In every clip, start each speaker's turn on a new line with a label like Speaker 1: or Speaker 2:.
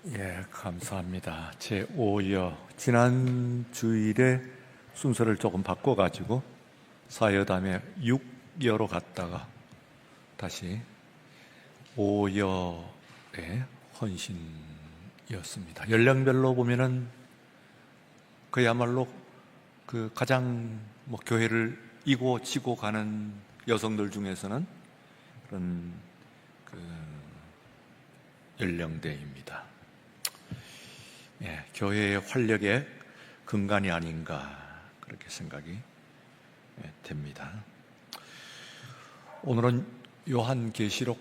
Speaker 1: 예, 감사합니다. 제5여 지난 주일에 순서를 조금 바꿔가지고 사여 다음에 6여로 갔다가 다시 5여의 헌신이었습니다. 연령별로 보면은 그야말로 그 가장 교회를 이고 지고 가는 여성들 중에서는 그런 연령대입니다. 예, 교회의 활력의 근간이 아닌가 그렇게 생각이 됩니다. 오늘은 요한계시록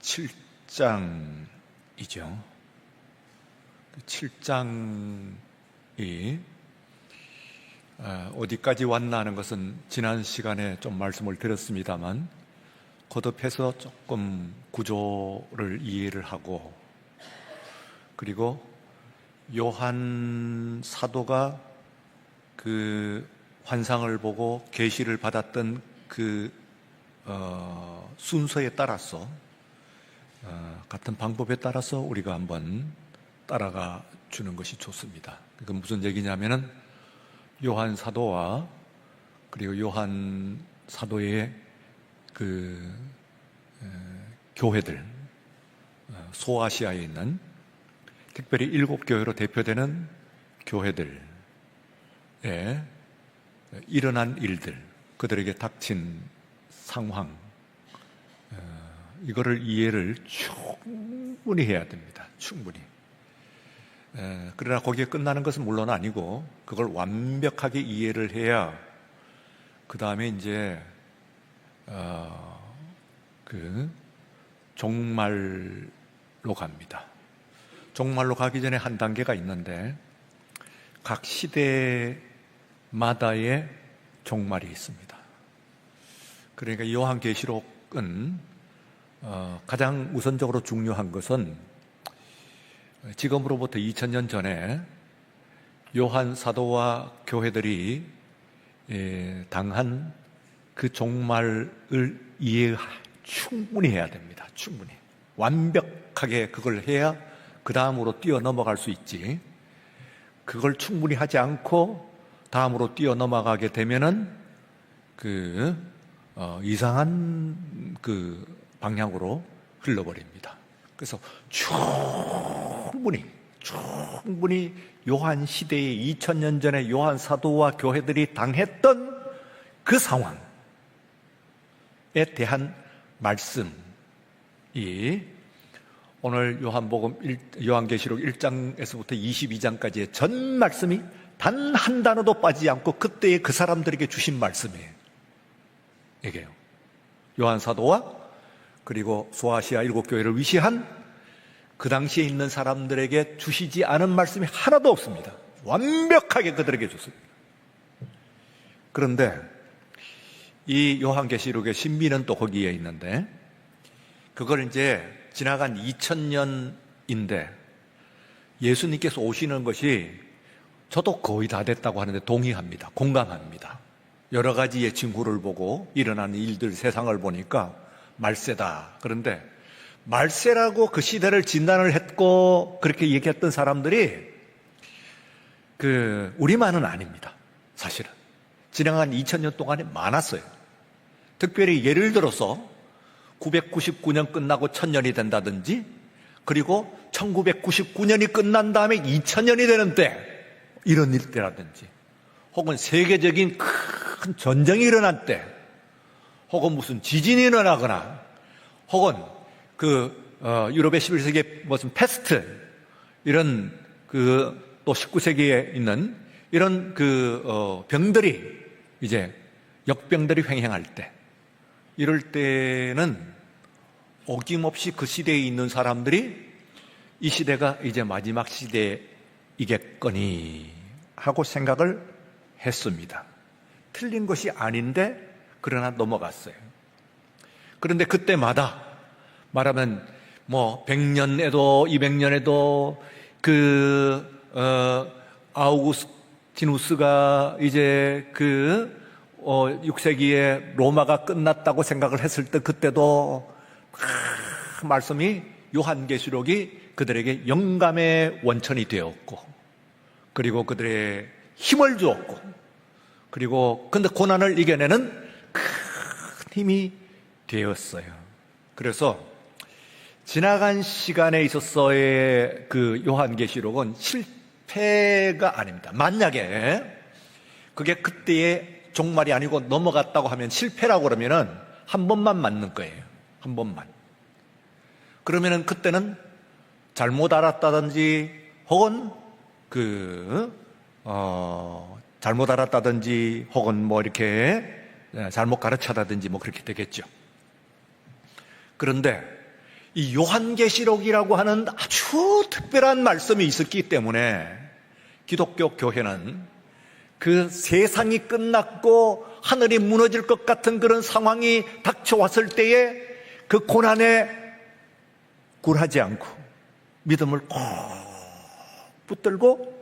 Speaker 1: 7장이죠. 7장이 어디까지 왔나 하는 것은 지난 시간에 좀 말씀을 드렸습니다만 거듭해서 조금 구조를 이해를 하고, 그리고 요한 사도가 그 환상을 보고 계시를 받았던 그 순서에 따라서 같은 방법에 따라서 우리가 한번 따라가 주는 것이 좋습니다. 그건 무슨 얘기냐면은 요한 사도와 그리고 요한 사도의 그 교회들, 소아시아에 있는 특별히 7교회로 대표되는 교회들에 일어난 일들, 그들에게 닥친 상황, 이거를 이해를 충분히 해야 됩니다. 충분히. 그러나 거기에 끝나는 것은 물론 아니고 그걸 완벽하게 이해를 해야 그 다음에 이제 그 종말로 갑니다. 종말로 가기 전에 한 단계가 있는데 각 시대마다의 종말이 있습니다. 그러니까 요한계시록은 가장 우선적으로 중요한 것은 지금으로부터 2000년 전에 요한 사도와 교회들이 당한 그 종말을 충분히 해야 됩니다. 충분히. 완벽하게 그걸 해야 그 다음으로 뛰어넘어갈 수 있지. 그걸 충분히 하지 않고 다음으로 뛰어넘어가게 되면은 이상한 그 방향으로 흘러버립니다. 그래서 충분히 요한 시대의 2000년 전에 요한 사도와 교회들이 당했던 그 상황에 대한 말씀이 오늘 요한계시록 1장에서부터 22장까지의 전 말씀이 단 한 단어도 빠지지 않고 그때의 그 사람들에게 주신 말씀이에요. 이게요. 요한 사도와 그리고 소아시아 7교회를 위시한 그 당시에 있는 사람들에게 주시지 않은 말씀이 하나도 없습니다. 완벽하게 그들에게 줬습니다. 그런데 이 요한계시록의 신비는 또 거기에 있는데, 그걸 이제 지나간 2000년인데 예수님께서 오시는 것이 저도 거의 다 됐다고 하는데 동의합니다. 공감합니다. 여러 가지의 징후를 보고 일어나는 일들, 세상을 보니까 말세다. 그런데 말세라고 그 시대를 진단을 했고 그렇게 얘기했던 사람들이 우리만은 아닙니다. 사실은 지나간 2000년 동안에 많았어요. 특별히 예를 들어서 999년 끝나고 1000년이 된다든지, 그리고 1999년이 끝난 다음에 2000년이 되는 때, 이런 일때라든지, 혹은 세계적인 큰 전쟁이 일어난 때, 혹은 무슨 지진이 일어나거나, 혹은 유럽의 11세기에 무슨 패스트, 이런 또 19세기에 있는 이런 병들이 이제 역병들이 횡행할 때, 이럴 때는 어김없이 그 시대에 있는 사람들이 이 시대가 이제 마지막 시대이겠거니 하고 생각을 했습니다. 틀린 것이 아닌데 그러나 넘어갔어요. 그런데 그때마다 말하면 100년에도 200년에도 아우구스티누스가 이제 6세기에 로마가 끝났다고 생각을 했을 때 그때도 말씀이 요한계시록이 그들에게 영감의 원천이 되었고, 그리고 그들의 힘을 주었고, 그리고 근데 고난을 이겨내는 큰 힘이 되었어요. 그래서 지나간 시간에 있어서의 그 요한계시록은 실패가 아닙니다. 만약에 그게 그때의 종말이 아니고 넘어갔다고 하면, 실패라고 그러면은 한 번만 맞는 거예요. 한 번만. 그러면은 그때는 잘못 알았다든지, 혹은 잘못 알았다든지, 혹은 뭐 이렇게 잘못 가르쳐다든지 뭐 그렇게 되겠죠. 그런데 이 요한계시록이라고 하는 아주 특별한 말씀이 있었기 때문에 기독교 교회는 그 세상이 끝났고 하늘이 무너질 것 같은 그런 상황이 닥쳐왔을 때에 그 고난에 굴하지 않고 믿음을 꼭 붙들고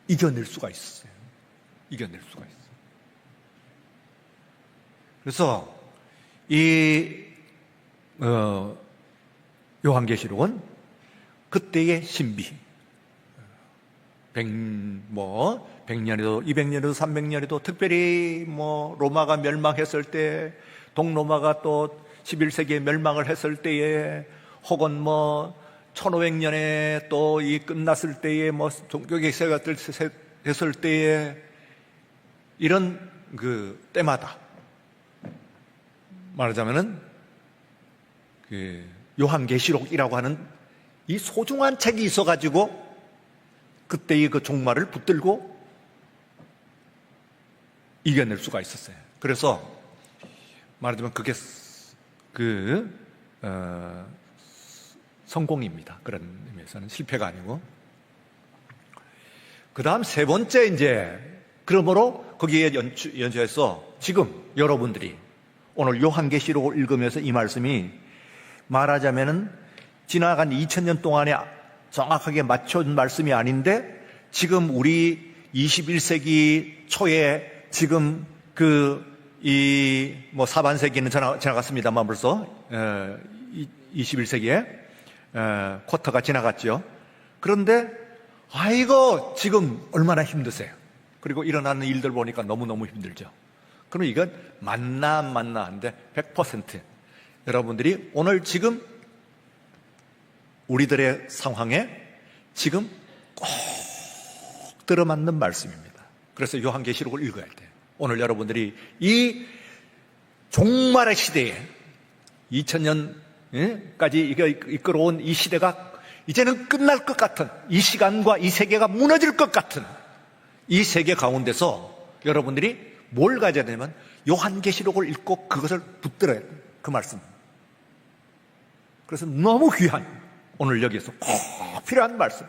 Speaker 1: 이겨낼 수가 있어요. 이겨낼 수가 있어요. 그래서 이 요한계시록은 그때의 신비, 100년이도 200년이도 300년이도, 특별히 뭐 로마가 멸망했을 때, 동로마가 또 11세기에 멸망을 했을 때에, 혹은 뭐 1500년에 또 이 끝났을 때에, 뭐 종교개혁가 됐을 때에, 이런 그 때마다 말하자면은 그 요한계시록이라고 하는 이 소중한 책이 있어가지고 그때의 그 종말을 붙들고 이겨낼 수가 있었어요. 그래서 말하자면 그게 성공입니다. 그런 의미에서는 실패가 아니고. 그 다음 세 번째, 이제 그러므로 거기에 연주해서 지금 여러분들이 오늘 요한계시록을 읽으면서 이 말씀이 말하자면은 지나간 2000년 동안에 정확하게 맞춘 말씀이 아닌데, 지금 우리 21세기 초에 지금 뭐 사반세기는 지나갔습니다만 벌써 21세기에 쿼터가 지나갔죠. 그런데 아이고 지금 얼마나 힘드세요. 그리고 일어나는 일들 보니까 너무너무 힘들죠. 그럼 이건 맞나 안 맞나 하는데 100% 여러분들이 오늘 지금 우리들의 상황에 지금 꼭 들어맞는 말씀입니다. 그래서 요한계시록을 읽어야 돼요. 오늘 여러분들이 이 종말의 시대에 2000년까지 이끌어온 이 시대가 이제는 끝날 것 같은, 이 시간과 이 세계가 무너질 것 같은 이 세계 가운데서 여러분들이 뭘 가져야 되냐면 요한계시록을 읽고 그것을 붙들어야 돼요. 그 말씀. 그래서 너무 귀한, 오늘 여기에서 꼭 필요한 말씀.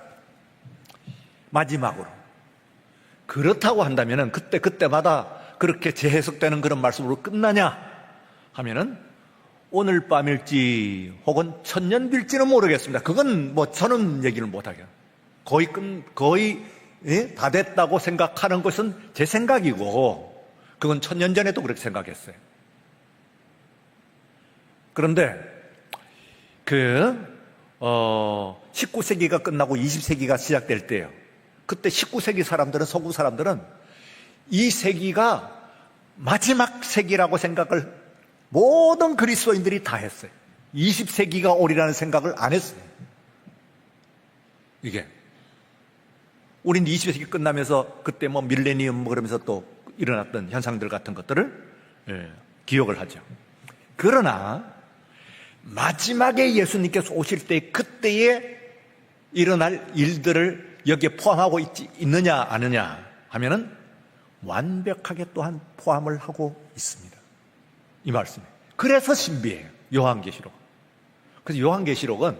Speaker 1: 마지막으로, 그렇다고 한다면은 그때마다 그렇게 재해석되는 그런 말씀으로 끝나냐 하면은 오늘 밤일지 혹은 천년 뒤일지는 모르겠습니다. 그건 뭐 저는 얘기를 못하겠어요. 거의 다 됐다고 생각하는 것은 제 생각이고, 그건 천년 전에도 그렇게 생각했어요. 그런데 19세기가 끝나고 20세기가 시작될 때예요. 그때 19세기 사람들은, 서구 사람들은 이 세기가 마지막 세기라고 생각을 모든 그리스도인들이 다 했어요. 20세기가 오리라는 생각을 안 했어요. 이게 우린 20세기 끝나면서 그때 뭐 밀레니엄 그러면서 또 일어났던 현상들 같은 것들을 기억을 하죠. 그러나 마지막에 예수님께서 오실 때 그때에 일어날 일들을 여기에 포함하고 있느냐 아느냐 하면은 완벽하게 또한 포함을 하고 있습니다. 이 말씀이. 그래서 신비해요. 요한계시록. 그래서 요한계시록은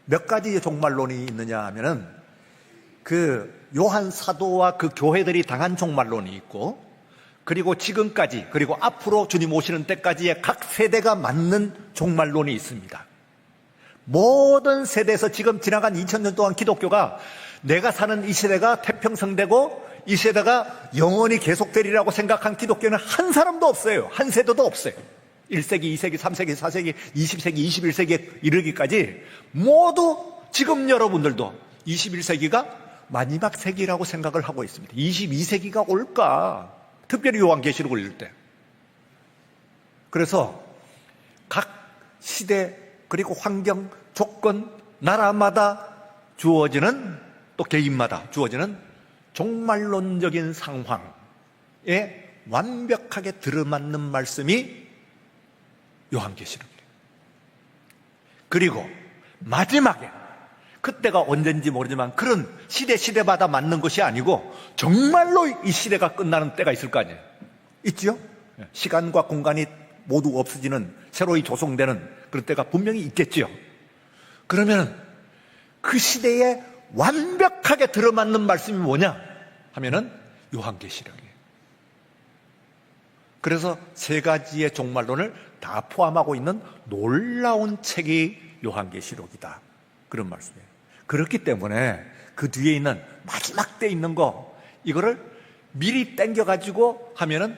Speaker 1: 몇 가지의 종말론이 있느냐 하면은 요한 사도와 그 교회들이 당한 종말론이 있고, 그리고 지금까지, 그리고 앞으로 주님 오시는 때까지의 각 세대가 맞는 종말론이 있습니다. 모든 세대에서 지금 지나간 2000년 동안 기독교가 내가 사는 이 세대가 태평성되고 이 세대가 영원히 계속되리라고 생각한 기독교는 한 사람도 없어요. 한 세대도 없어요. 1세기, 2세기, 3세기, 4세기, 20세기, 21세기에 이르기까지 모두 지금 여러분들도 21세기가 마지막 세기라고 생각을 하고 있습니다. 22세기가 올까? 특별히 요한계시록을 읽을 때. 그래서 각 시대 그리고 환경, 조건, 나라마다 주어지는, 또 개인마다 주어지는 종말론적인 상황에 완벽하게 들어맞는 말씀이 요한계시록이에요. 그리고 마지막에, 그때가 언젠지 모르지만 그런 시대마다 맞는 것이 아니고 정말로 이 시대가 끝나는 때가 있을 거 아니에요. 있지요? 시간과 공간이 모두 없어지는, 새로이 조성되는 그런 때가 분명히 있겠지요. 그러면 그 시대에 완벽하게 들어맞는 말씀이 뭐냐 하면은 요한계시록이에요. 그래서 세 가지의 종말론을 다 포함하고 있는 놀라운 책이 요한계시록이다, 그런 말씀이에요. 그렇기 때문에 그 뒤에 있는 마지막 때 있는 거, 이거를 미리 땡겨가지고 하면은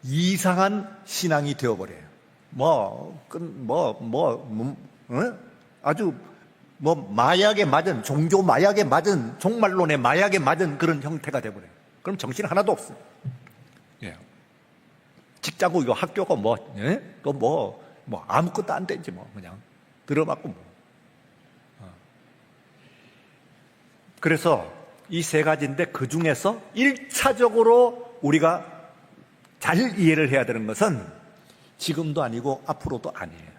Speaker 1: 이상한 신앙이 되어버려요. 아주 마약에 맞은, 종교 마약에 맞은, 종말론의 마약에 맞은 그런 형태가 되어버려요. 그럼 정신 하나도 없어요. 예. 직장고 이거 학교가 또 아무것도 안 되지 그냥 들어맞고 그래서 이 세 가지인데, 그 중에서 1차적으로 우리가 잘 이해를 해야 되는 것은 지금도 아니고 앞으로도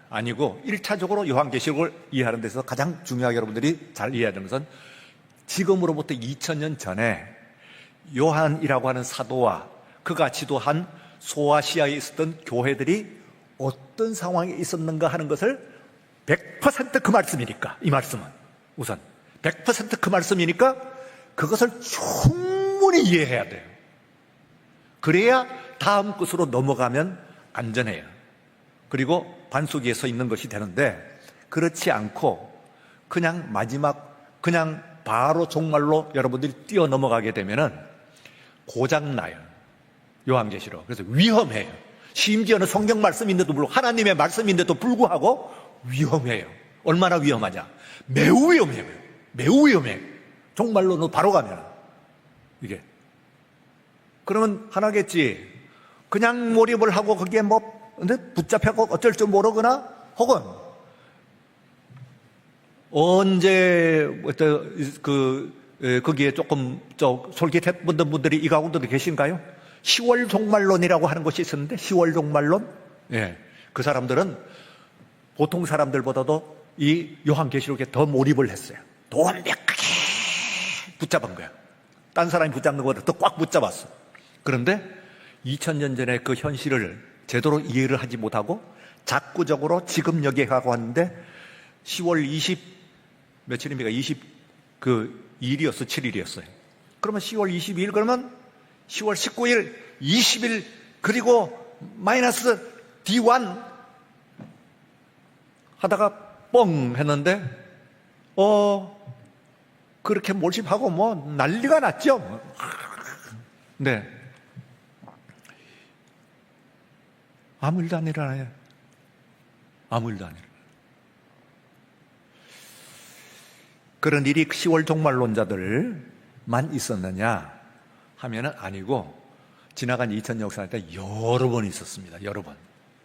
Speaker 1: 아니고 1차적으로 요한계시록을 이해하는 데서 가장 중요하게 여러분들이 잘 이해해야 되는 것은 지금으로부터 2000년 전에 요한이라고 하는 사도와 그가 지도한 소아시아에 있었던 교회들이 어떤 상황에 있었는가 하는 것을 100% 그 말씀이니까, 이 말씀은 우선 100% 그 말씀이니까 그것을 충분히 이해해야 돼요. 그래야 다음 것으로 넘어가면 안전해요. 그리고 반석 위에 서 있는 것이 되는데, 그렇지 않고 그냥 그냥 바로 종말로 여러분들이 뛰어 넘어가게 되면은 고장나요, 요한계시록. 그래서 위험해요. 심지어는 성경 말씀인데도 불구하고, 하나님의 말씀인데도 불구하고 위험해요. 얼마나 위험하냐? 매우 위험해요. 매우 위험해요. 종말로는 바로 가면 이게. 그러면 하나겠지, 그냥 몰입을 하고 거기에 붙잡혀고 어쩔 줄 모르거나, 혹은 언제 거기에 조금 솔깃했던 분들이 이 가운데도 계신가요? 10월 종말론이라고 하는 것이 있었는데, 10월 종말론, 그 사람들은 보통 사람들보다도 이 요한계시록에 더 몰입을 했어요. 더 완벽하게 붙잡은 거야. 딴 사람이 붙잡는 것보다 더 꽉 붙잡았어. 그런데 2000년 전에 그 현실을 제대로 이해를 하지 못하고 자꾸적으로 지금 여기에 가고 왔는데, 10월 20 며칠입니까? 2일이었어, 7일이었어요. 그러면 10월 22일, 그러면 10월 19일, 20일, 그리고 마이너스 D1 하다가 뻥 했는데, 그렇게 몰입하고 난리가 났죠. 네. 아무 일도 안 일어나요. 아무 일도 안 일어나요. 그런 일이 10월 종말론자들만 있었느냐 하면은 아니고, 지나간 2000년 역사 때 여러 번 있었습니다. 여러 번.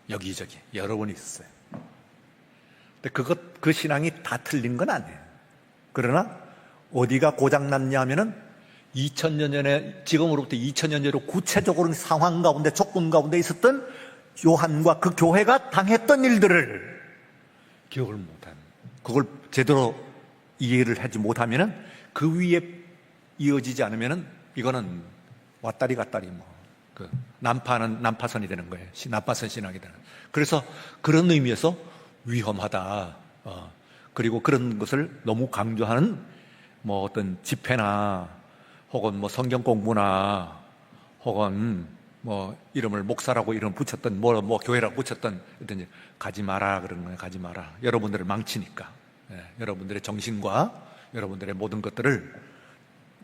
Speaker 1: 여기저기 여러 번 있었어요. 근데 그 신앙이 다 틀린 건 아니에요. 그러나 어디가 고장났냐 하면은 2000년 전에, 지금으로부터 2000년 전으로 구체적으로 상황 가운데, 조건 가운데 있었던 요한과 그 교회가 당했던 일들을 기억을 못하는, 그걸 제대로 이해를 하지 못하면은, 그 위에 이어지지 않으면은 이거는 왔다리 갔다리 난파선이 되는 거예요. 난파선 신앙이 되는. 그래서 그런 의미에서 위험하다. 그리고 그런 것을 너무 강조하는 어떤 집회나 혹은 성경 공부나 혹은 이름을 목사라고 이름 붙였던 교회라고 붙였던, 가지 마라 그런 거예요. 가지 마라. 여러분들을 망치니까. 여러분들의 정신과 여러분들의 모든 것들을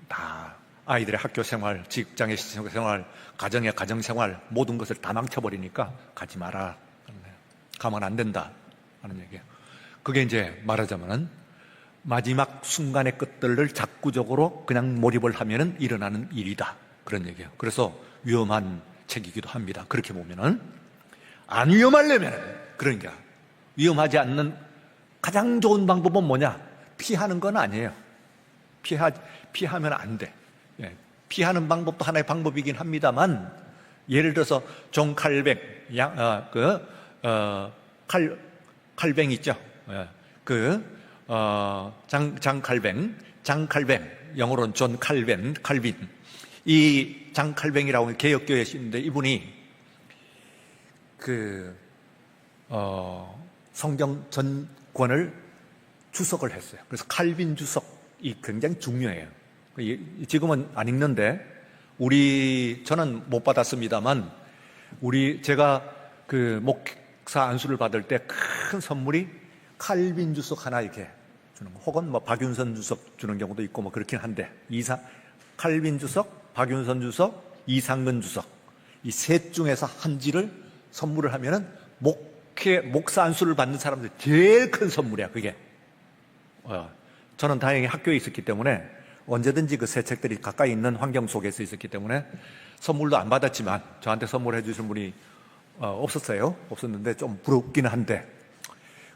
Speaker 1: 다, 아이들의 학교 생활, 직장의 생활, 가정의 가정 생활, 모든 것을 다 망쳐버리니까 가지 마라. 가면 안 된다 하는 얘기예요. 그게 이제 말하자면은 마지막 순간의 것들을 작구적으로 그냥 몰입을 하면은 일어나는 일이다, 그런 얘기예요. 그래서 위험한 책이기도 합니다. 그렇게 보면은 안 위험하려면, 그러니까 위험하지 않는 가장 좋은 방법은 뭐냐? 피하는 건 아니에요. 피하면 안 돼. 예, 피하는 방법도 하나의 방법이긴 합니다만, 예를 들어서 존 칼뱅, 칼뱅 있죠? 예, 장 칼뱅, 영어로는 존 칼빈. 이 장 칼뱅이라고 개혁교회 신인데, 이분이 성경 전권을 주석을 했어요. 그래서 칼빈 주석이 굉장히 중요해요. 지금은 안 읽는데, 저는 못 받았습니다만, 제가 목사 안수를 받을 때 큰 선물이 칼빈 주석 하나 이렇게 주는 거, 혹은 박윤선 주석 주는 경우도 있고 그렇긴 한데, 칼빈 주석, 박윤선 주석, 이상근 주석, 이 셋 중에서 한 지를 선물을 하면은 목사 안수를 받는 사람들 제일 큰 선물이야, 그게. 저는 다행히 학교에 있었기 때문에 언제든지 그 새 책들이 가까이 있는 환경 속에서 있었기 때문에 선물도 안 받았지만, 저한테 선물해 주신 분이 없었는데 좀 부럽기는 한데,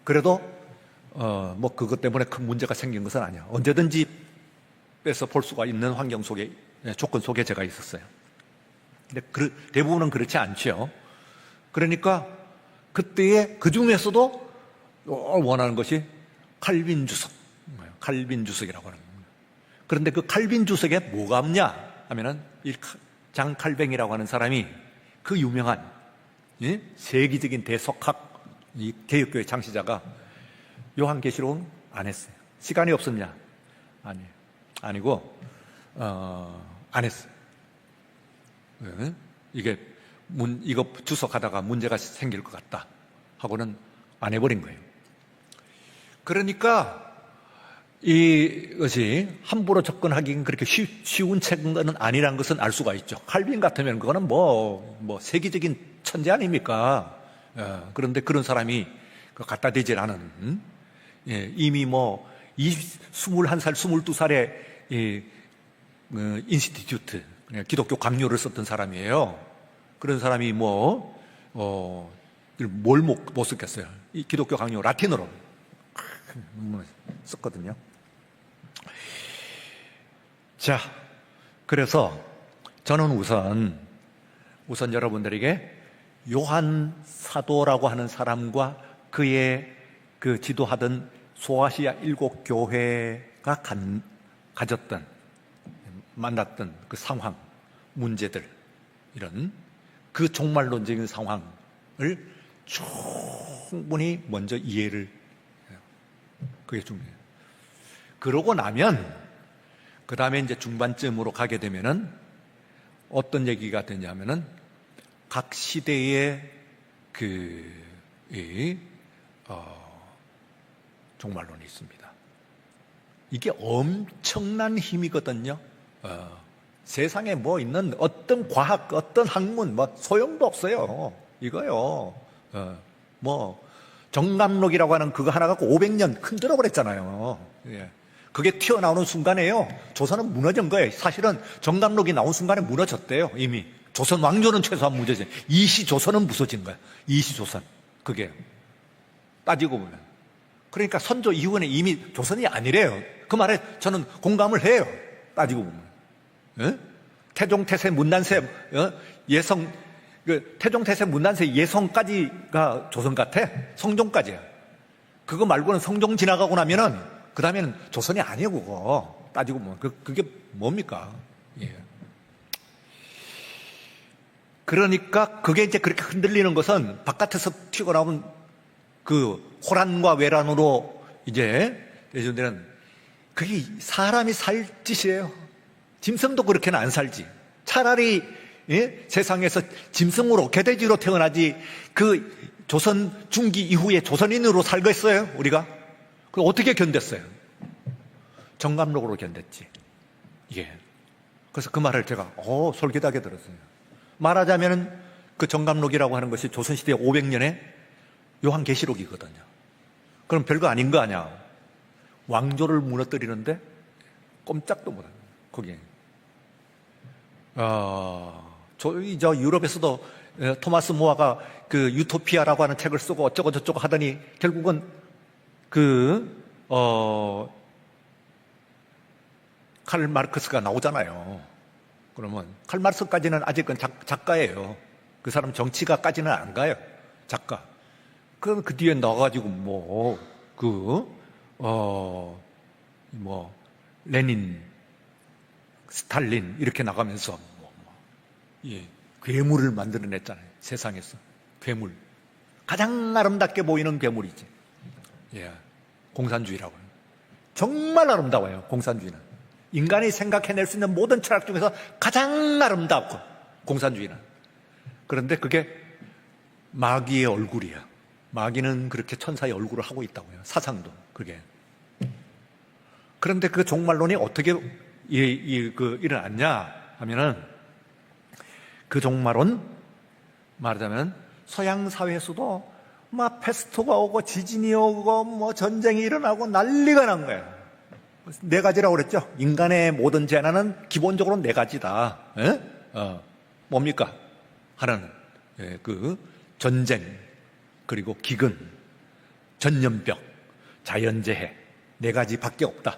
Speaker 1: 그래도 그것 때문에 큰 문제가 생긴 것은 아니야. 언제든지 뺏어 볼 수가 있는 환경 속에, 조건 속에 제가 있었어요. 근데 대부분은 그렇지 않죠. 그러니까 그때에 그 중에서도 원하는 것이 칼빈 주석이라고 하는 겁니다. 그런데 그 칼빈 주석에 뭐가 없냐 하면은, 이 장 칼뱅이라고 하는 사람이 그 유명한 세계적인 대석학, 이 개혁교회 창시자가 요한계시록은 안 했어요. 시간이 없었냐? 아니고 안 했어요. 이거 주석하다가 문제가 생길 것 같다 하고는 안 해버린 거예요. 그러니까 이것이 함부로 접근하기는 그렇게 쉬운 책은 아니란 것은 알 수가 있죠. 칼빈 같으면 그거는 세계적인 천재 아닙니까? 그런데 그런 사람이 갖다 대질 않은, 이미 21살, 22살에 인스티튜트, 기독교 강요를 썼던 사람이에요. 그런 사람이 뭘 못 썼겠어요. 이 기독교 강요 라틴어로 썼거든요. 자, 그래서 저는 우선 여러분들에게 요한 사도라고 하는 사람과 그의 지도하던 소아시아 7교회가 만났던 그 상황, 문제들, 이런 그 종말론적인 상황을 충분히 먼저 이해를 해요. 그게 중요해요. 그러고 나면 그 다음에 이제 중반쯤으로 가게 되면은 어떤 얘기가 되냐면은, 각 시대의 종말론이 있습니다. 이게 엄청난 힘이거든요. 세상에 있는 어떤 과학, 어떤 학문, 소용도 없어요. 이거요. 정감록이라고 하는 그거 하나 갖고 500년 흔들어 버렸잖아요. 예. 그게 튀어나오는 순간에요, 조선은 무너진 거예요. 사실은 정감록이 나온 순간에 무너졌대요. 이미 조선 왕조는 최소한 무너진, 이시조선은 부서진 거예요. 이시조선, 그게 따지고 보면. 그러니까 선조 이후에는 이미 조선이 아니래요. 그 말에 저는 공감을 해요, 따지고 보면. 태종태세 문단세, 태종태세 문단세 예성까지가 조선 같아. 성종까지야. 그거 말고는 성종 지나가고 나면은 그 다음에는 조선이 아니에요. 그거 따지고 보면 그게 뭡니까? 예. 그러니까 그게 이제 그렇게 흔들리는 것은 바깥에서 튀어나온 그 호란과 외란으로 이제 예전에는 그게 사람이 살 짓이에요. 짐승도 그렇게는 안 살지. 차라리 세상에서 짐승으로, 개돼지로 태어나지 그 조선 중기 이후에 조선인으로 살겠어요, 우리가? 그 어떻게 견뎠어요? 정감록으로 견뎠지. 예. 그래서 그 말을 제가 솔깃하게 들었어요. 말하자면 그 정감록이라고 하는 것이 조선시대 500년에 요한계시록이거든요. 그럼 별거 아닌 거 아니야. 왕조를 무너뜨리는데 꼼짝도 못해요. 거기에. 저 유럽에서도 토마스 모아가 그 유토피아라고 하는 책을 쓰고 어쩌고 저쩌고 하더니 결국은 칼 마르크스가 나오잖아요. 그러면 칼 마르크스까지는 아직은 작가예요. 그 사람 정치가까지는 안 가요. 작가. 그럼 그 뒤에 나와가지고 레닌, 스탈린 이렇게 나가면서 괴물을 만들어냈잖아요. 세상에서 괴물, 가장 아름답게 보이는 괴물이지. 공산주의라고 해요. 정말 아름다워요. 공산주의는 인간이 생각해낼 수 있는 모든 철학 중에서 가장 아름답고, 공산주의는. 그런데 그게 마귀의 얼굴이야. 마귀는 그렇게 천사의 얼굴을 하고 있다고요. 사상도 그게. 그런데 그 종말론이 어떻게 일어났냐 하면은, 그 종말론 말하자면 서양 사회에서도 막 페스토가 오고 지진이 오고 전쟁이 일어나고 난리가 난 거예요. 네 가지라고 그랬죠. 인간의 모든 재난은 기본적으로 네 가지다. 뭡니까? 하나는 전쟁, 그리고 기근, 전염병, 자연재해, 네 가지밖에 없다.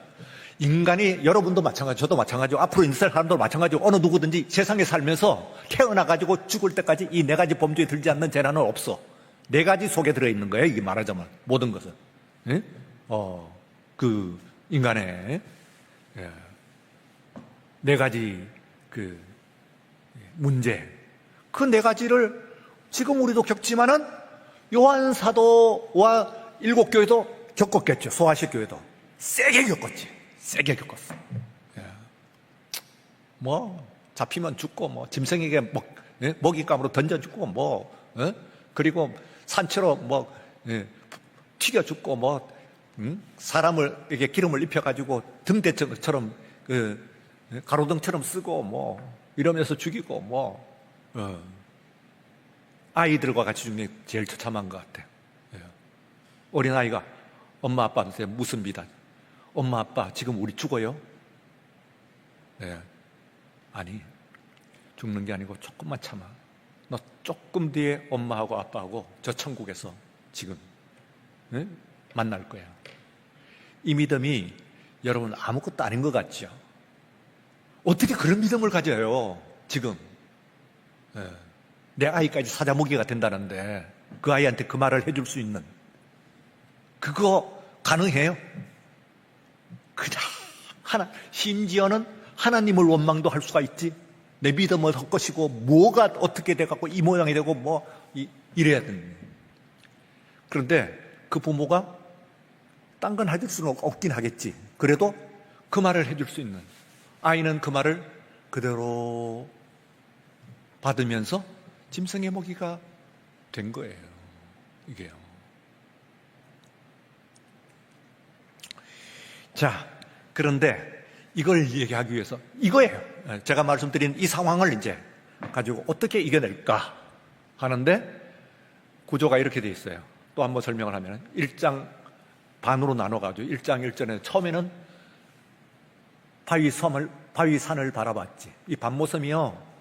Speaker 1: 인간이, 여러분도 마찬가지, 저도 마찬가지고 앞으로 있을 사람도 마찬가지고 어느 누구든지 세상에 살면서 태어나가지고 죽을 때까지 이 네 가지 범주에 들지 않는 재난은 없어. 네 가지 속에 들어있는 거예요. 이게 말하자면 모든 것은. 인간의 네 가지 문제, 그 네 가지를 지금 우리도 겪지만은 요한 사도와 일곱 교회도 겪었겠죠. 소아식 교회도 세게 겪었지. 세게 겪었어. 잡히면 죽고, 짐승에게 먹잇감으로 던져 죽고, 그리고 산채로 튀겨 죽고, 사람을 이렇게 기름을 입혀가지고 등대처럼 가로등처럼 쓰고 이러면서 죽이고 아이들과 같이 죽는 게 제일 처참한 것 같아요. 어린아이가 엄마 아빠한테 묻습니다. 엄마 아빠 지금 우리 죽어요? 아니, 죽는 게 아니고 조금만 참아. 너 조금 뒤에 엄마하고 아빠하고 저 천국에서 지금 만날 거야. 이 믿음이 여러분 아무것도 아닌 것 같죠? 어떻게 그런 믿음을 가져요? 지금 내 아이까지 사자먹이가 된다는데 그 아이한테 그 말을 해줄 수 있는, 그거 가능해요? 그냥 심지어는 하나님을 원망도 할 수가 있지. 내 믿음을 헛것이고 뭐가 어떻게 돼갖고 이 모양이 되고 이래야 되는. 그런데 그 부모가 딴 건 해줄 수는 없긴 하겠지. 그래도 그 말을 해줄 수 있는, 아이는 그 말을 그대로 받으면서 짐승의 먹이가 된 거예요. 이게요. 자, 그런데 이걸 얘기하기 위해서 이거예요. 제가 말씀드린 이 상황을 이제 가지고 어떻게 이겨낼까 하는데, 구조가 이렇게 돼 있어요. 또 한번 설명을 하면 1장 반으로 나눠가지고 1장 1절에 처음에는 바위산을 바라봤지. 이 반모섬이요,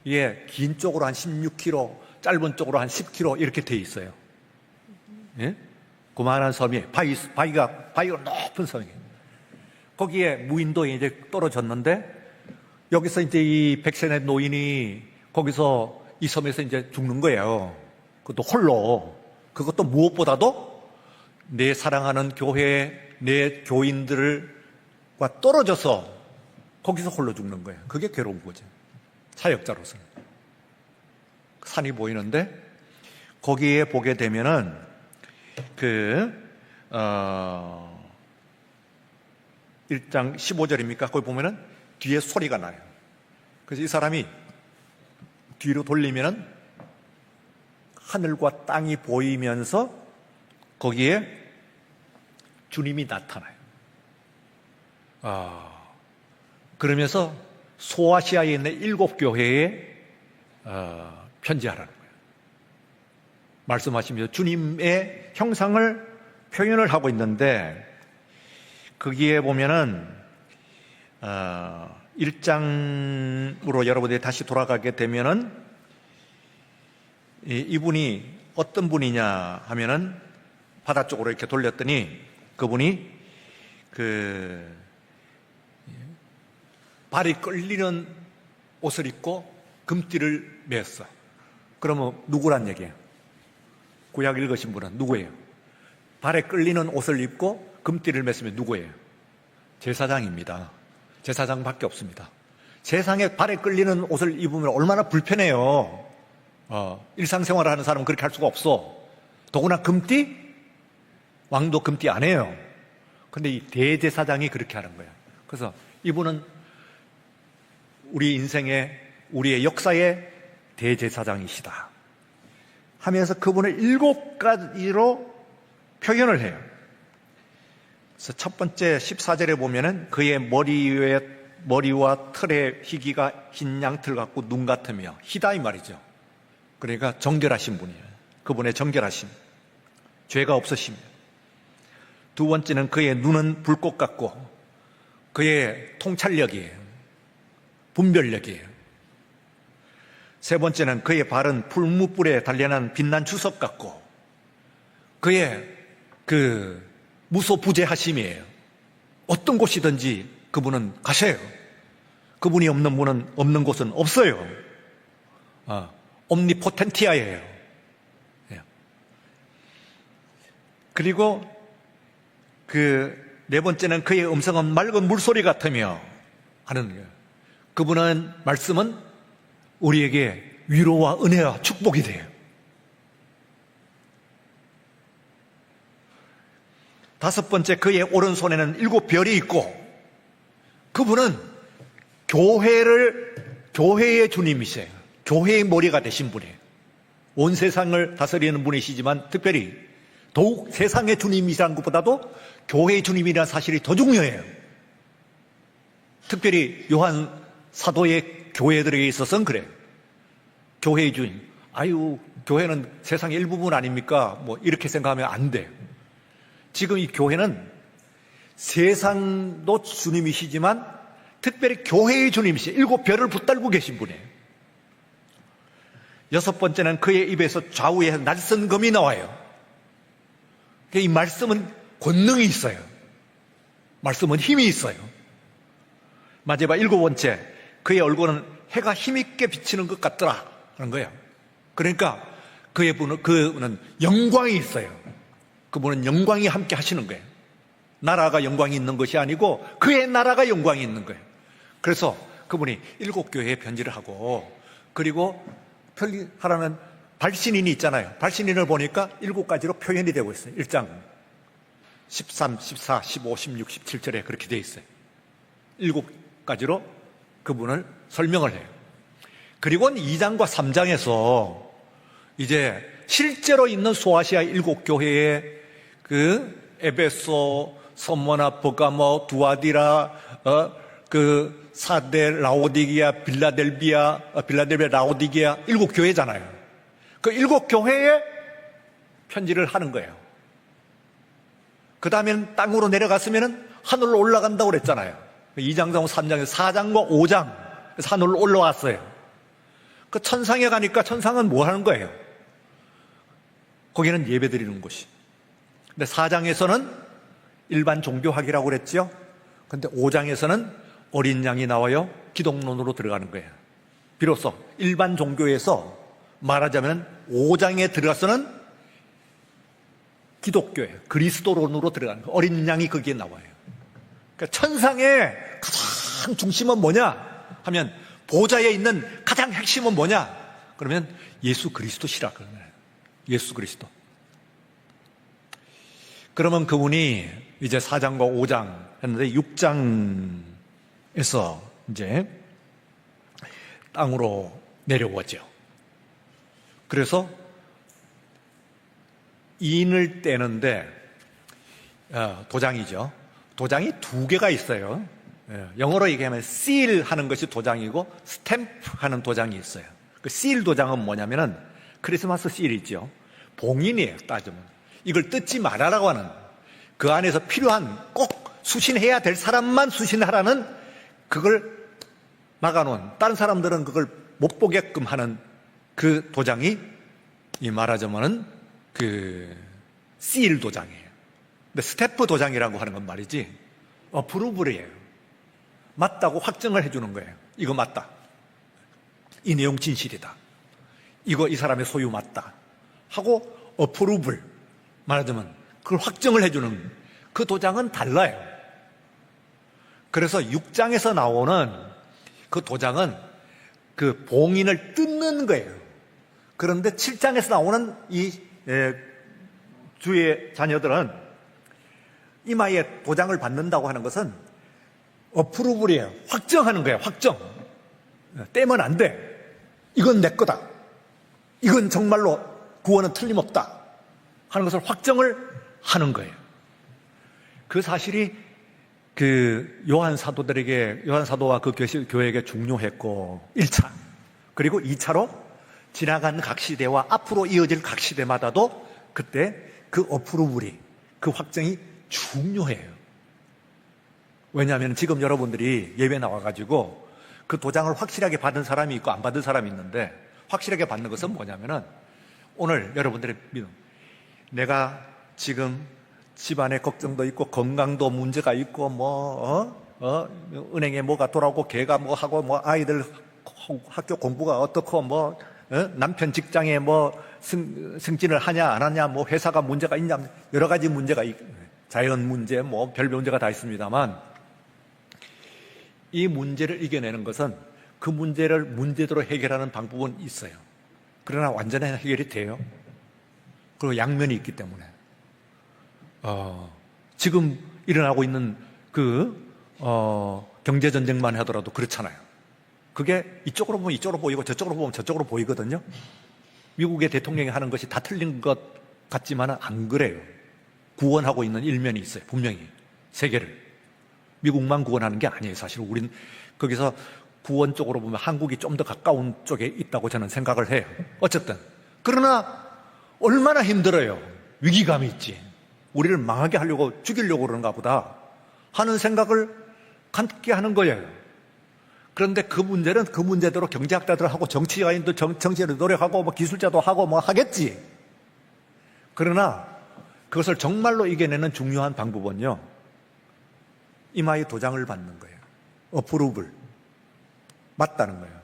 Speaker 1: 이게 긴 쪽으로 한 16km, 짧은 쪽으로 한 10km 이렇게 돼 있어요. 그만한 섬이 바위가 높은 섬이에요. 거기에 무인도에 이제 떨어졌는데, 여기서 이제 이 백세네 노인이 거기서 이 섬에서 이제 죽는 거예요. 그것도 홀로. 그것도 무엇보다도 내 사랑하는 교회, 내 교인들과 떨어져서 거기서 홀로 죽는 거예요. 그게 괴로운 거죠. 사역자로서는. 산이 보이는데, 거기에 보게 되면은 1장 15절입니까? 거기 보면은 뒤에 소리가 나요. 그래서 이 사람이 뒤로 돌리면은 하늘과 땅이 보이면서 거기에 주님이 나타나요. 그러면서 소아시아에 있는 7 교회에 편지하라는 거예요. 말씀하시면서 주님의 형상을 표현을 하고 있는데, 거기에 보면은 1장으로 여러분들이 다시 돌아가게 되면은 이분이 어떤 분이냐 하면은 바다 쪽으로 이렇게 돌렸더니 그분이 발이 끌리는 옷을 입고 금띠를 메었어. 그러면 누구란 얘기예요? 구약 읽으신 분은 누구예요? 발에 끌리는 옷을 입고 금띠를 맸으면 누구예요? 제사장입니다. 제사장밖에 없습니다. 세상에 발에 끌리는 옷을 입으면 얼마나 불편해요. 일상생활을 하는 사람은 그렇게 할 수가 없어. 더구나 금띠? 왕도 금띠 안 해요. 근데 이 대제사장이 그렇게 하는 거예요. 그래서 이분은 우리 인생의, 우리의 역사의 대제사장이시다 하면서 그분을 7가지로 표현을 해요. 그래서 첫 번째 14절에 보면은 그의 머리와 털의 희기가 흰 양털 같고 눈 같으며, 희다 이 말이죠. 그러니까 정결하신 분이에요. 그분의 정결하심, 죄가 없으심. 두 번째는 그의 눈은 불꽃 같고 그의 통찰력이에요. 분별력이에요. 세 번째는 그의 발은 풀무불에 단련한 빛난 주석 같고 그의 무소부재하심이에요. 어떤 곳이든지 그분은 가셔요. 그분이 없는 곳은 없어요. 옴니포텐티아예요. 그리고 네 번째는 그의 음성은 맑은 물소리 같으며 하는 거예요. 그분은 말씀은 우리에게 위로와 은혜와 축복이 돼요. 다섯 번째, 그의 오른손에는 7별이 있고 그분은 교회의 주님이세요. 교회의 머리가 되신 분이에요. 온 세상을 다스리는 분이시지만 특별히 더욱 세상의 주님이라는 것보다도 교회의 주님이라는 사실이 더 중요해요. 특별히 요한 사도의 교회들에게 있어서는 그래요. 교회의 주님. 교회는 세상의 일부분 아닙니까? 이렇게 생각하면 안 돼요. 지금 이 교회는 세상도 주님이시지만 특별히 교회의 주님이시죠. 7별을 붙들고 계신 분이에요. 여섯 번째는 그의 입에서 좌우에 날선 검이 나와요. 이 말씀은 권능이 있어요. 말씀은 힘이 있어요. 마지막 7번째, 그의 얼굴은 해가 힘있게 비치는 것 같더라 하는 거예요. 그러니까 그분은 영광이 있어요. 그분은 영광이 함께 하시는 거예요. 나라가 영광이 있는 것이 아니고 그의 나라가 영광이 있는 거예요. 그래서 그분이 7교회에 편지를 하고, 그리고 하라는 발신인이 있잖아요. 발신인을 보니까 7가지로 표현이 되고 있어요. 1장 13, 14, 15, 16, 17절에 그렇게 되어 있어요. 7가지로 그분을 설명을 해요. 그리고 2장과 3장에서 이제 실제로 있는 소아시아 7교회의 에베소, 서머나, 버가모, 두아디라, 사데, 라오디게아, 빌라델비아, 라오디게아 7교회잖아요. 그 7교회에 편지를 하는 거예요. 그 다음엔 땅으로 내려갔으면 하늘로 올라간다고 그랬잖아요. 2장, 3장에서 4장과 5장 하늘로 올라왔어요. 그 천상에 가니까 천상은 뭐 하는 거예요? 거기는 예배 드리는 곳이. 근데 4장에서는 일반 종교학이라고 그랬죠. 근데 5장에서는 어린 양이 나와요. 기독론으로 들어가는 거예요. 비로소 일반 종교에서 말하자면 5장에 들어가서는 기독교예요. 그리스도론으로 들어가는 거예요. 어린 양이 거기에 나와요. 그러니까 천상의 가장 중심은 뭐냐 하면, 보좌에 있는 가장 핵심은 뭐냐 그러면 예수 그리스도시라 그러는 거예요. 예수 그리스도. 그러면 그분이 이제 4장과 5장 했는데 6장에서 이제 땅으로 내려오죠. 그래서 인을 떼는데 도장이죠. 도장이 2개가 있어요. 영어로 얘기하면 seal 하는 것이 도장이고 스탬프 하는 도장이 있어요. 그 seal 도장은 뭐냐면은 크리스마스 seal 있죠. 봉인이에요, 따지면. 이걸 뜯지 말아라고 하는, 그 안에서 필요한 꼭 수신해야 될 사람만 수신하라는, 그걸 막아놓은, 다른 사람들은 그걸 못 보게끔 하는 그 도장이 이 말하자면은 그 시일 도장이에요. 근데 스태프 도장이라고 하는 건 말이지 어프루블이에요. 맞다고 확정을 해주는 거예요. 이거 맞다. 이 내용 진실이다. 이거 이 사람의 소유 맞다. 하고 어프루블, 말하자면 그걸 확정을 해주는 그 도장은 달라요. 그래서 6장에서 나오는 그 도장은 그 봉인을 뜯는 거예요. 그런데 7장에서 나오는 이 주의 자녀들은 이마에 도장을 받는다고 하는 것은 어프루블이에요. 확정하는 거예요. 확정. 떼면 안 돼. 이건 내 거다. 이건 정말로 구원은 틀림없다 하는 것을 확정을 하는 거예요. 그 사실이 그 요한 사도들에게, 요한 사도와 그 교회에게 중요했고 1차, 그리고 2차로 지나간 각 시대와 앞으로 이어질 각 시대마다도 그때 그 어프루블이, 그 확정이 중요해요. 왜냐하면 지금 여러분들이 예배 나와가지고 그 도장을 확실하게 받은 사람이 있고 안 받은 사람이 있는데, 확실하게 받는 것은 뭐냐면은 오늘 여러분들의 믿음, 내가 지금 집안에 걱정도 있고 건강도 문제가 있고 은행에 뭐가 돌아오고 걔가 뭐 하고 뭐 아이들 학교 공부가 어떻고 뭐 남편 직장에 뭐 승진을 하냐 안 하냐, 뭐 회사가 문제가 있냐, 여러 가지 문제가 자연 문제 뭐 별 문제가 다 있습니다만, 이 문제를 이겨내는 것은 그 문제를 문제대로 해결하는 방법은 있어요. 그러나 완전한 해결이 돼요. 그리고 양면이 있기 때문에 지금 일어나고 있는 경제전쟁만 하더라도 그렇잖아요. 그게 이쪽으로 보면 이쪽으로 보이고 저쪽으로 보면 저쪽으로 보이거든요. 미국의 대통령이 하는 것이 다 틀린 것 같지만 안 그래요. 구원하고 있는 일면이 있어요. 분명히 세계를. 미국만 구원하는 게 아니에요. 사실 우린 거기서 구원 쪽으로 보면 한국이 좀 더 가까운 쪽에 있다고 저는 생각을 해요. 어쨌든 그러나 얼마나 힘들어요. 위기감이 있지. 우리를 망하게 하려고, 죽이려고 그러는가 보다 하는 생각을 갖게 하는 거예요. 그런데 그 문제는 그 문제대로 경제학자들하고 정치가인도 정치를 노력하고 뭐 기술자도 하고 뭐 하겠지. 그러나 그것을 정말로 이겨내는 중요한 방법은요, 이마에 도장을 받는 거예요. 어프루블. 맞다는 거예요.